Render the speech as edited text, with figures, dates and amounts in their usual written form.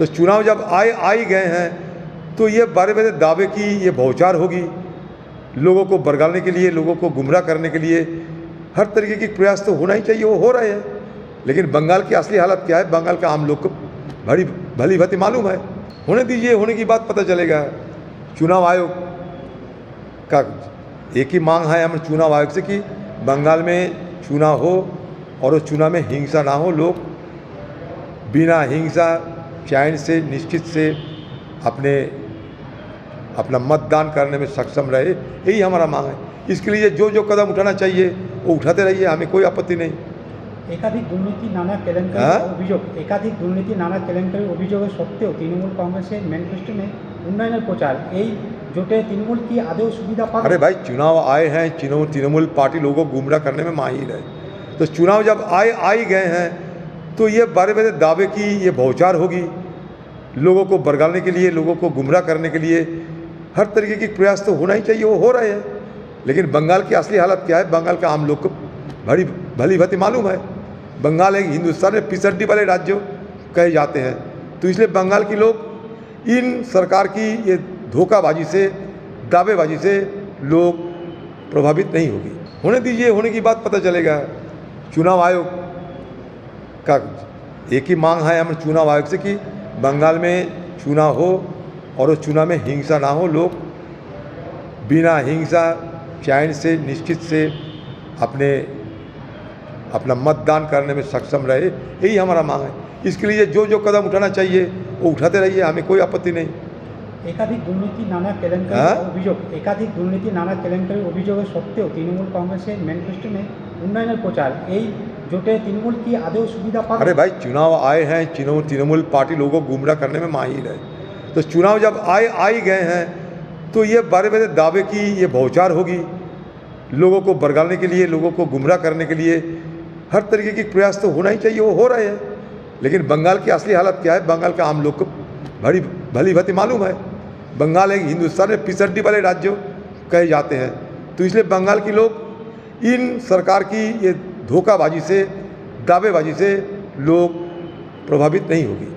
तो चुनाव जब आ ही गए हैं तो ये बारे बारे दावे की ये भौचार होगी। लोगों को बरगालने के लिए, लोगों को गुमराह करने के लिए हर तरीके के प्रयास तो होना ही चाहिए, वो हो रहे हैं। लेकिन बंगाल की असली हालत क्या है, बंगाल का आम लोग को भली भांति मालूम है। होने दीजिए, होने की बात पता चलेगा। चुनाव आयोग का एक ही मांग है हमें चुनाव आयोग से कि बंगाल में चुनाव हो और उस चुनाव में हिंसा ना हो, लोग बिना हिंसा चैन से निश्चित से अपना मतदान करने में सक्षम रहे, यही हमारा मांग है। इसके लिए जो जो कदम उठाना चाहिए वो उठाते रहिए, हमें कोई आपत्ति नहीं। একাধিক দুর্নীতি নানা কেলেঙ্কারি অভিযোগ একাধিক দুর্নীতি নানা কেলেঙ্কারি অভিযোগের সত্ত্বেও তৃণমূল কংগ্রেসের ম্যানিফেস্টো में উন্নয়নের প্রচার, এই জোটে তৃণমূল কি আদৌ সুবিধা পাবে? अरे भाई, चुनाव आए हैं, तृणमूल पार्टी लोगों को गुमराह करने में माहिर है। तो चुनाव जब आ ही गए हैं तो ये बारे बारे दावे की ये भौचार होगी। लोगों को बरगालने के लिए, लोगों को गुमराह करने के लिए हर तरीके के प्रयास तो होना ही चाहिए, वो हो रहे हैं। लेकिन बंगाल की असली हालत क्या है, बंगाल का आम लोग को भली भांति मालूम है। बंगाल एक हिंदुस्तान में पिछड़ी वाले राज्य कहे जाते हैं। तो इसलिए बंगाल के लोग इन सरकार की ये धोखाबाजी से, दावेबाजी से लोग प्रभावित नहीं होगी। होने दीजिए, होने की बात पता चलेगा। चुनाव आयोग का एक ही मांग है हमें चुनाव आयोग से कि बंगाल में चुनाव हो और उस चुनाव में हिंसा ना हो, लोग बिना हिंसा चैन से निश्चित से अपना मतदान करने में सक्षम रहे, यही हमारा मांग है। इसके लिए जो जो कदम उठाना चाहिए वो उठाते रहिए, हमें कोई आपत्ति नहीं। একাধিক দুর্নীতি নানা কেলেঙ্কারি অভিযোগ একাধিক দুর্নীতি নানা কেলেঙ্কারি অভিযোগের সত্ত্বেও তৃণমূল কংগ্রেসের ম্যানিফেস্টো में উন্নয়নের প্রচার, এই জোটে তৃণমূল কি আদৌ সুবিধা পাবে? अरे भाई, चुनाव आए हैं, तृणमूल पार्टी लोगों को गुमराह करने में माहिर है। तो चुनाव जब आ ही गए हैं तो ये बारे बारे दावे की ये भौचार होगी। लोगों को बरगालने के लिए, लोगों को गुमराह करने के लिए हर तरीके के प्रयास तो होना ही चाहिए, वो हो रहे हैं। लेकिन बंगाल की असली हालत क्या है, बंगाल का आम लोग को भली भांति मालूम है। बंगाल एक हिंदुस्तान में पिछड़ी वाले राज्य कहे जाते हैं। तो इसलिए बंगाल के लोग इन सरकार की ये धोखाबाजी से, दावेबाजी से लोग प्रभावित नहीं होगी।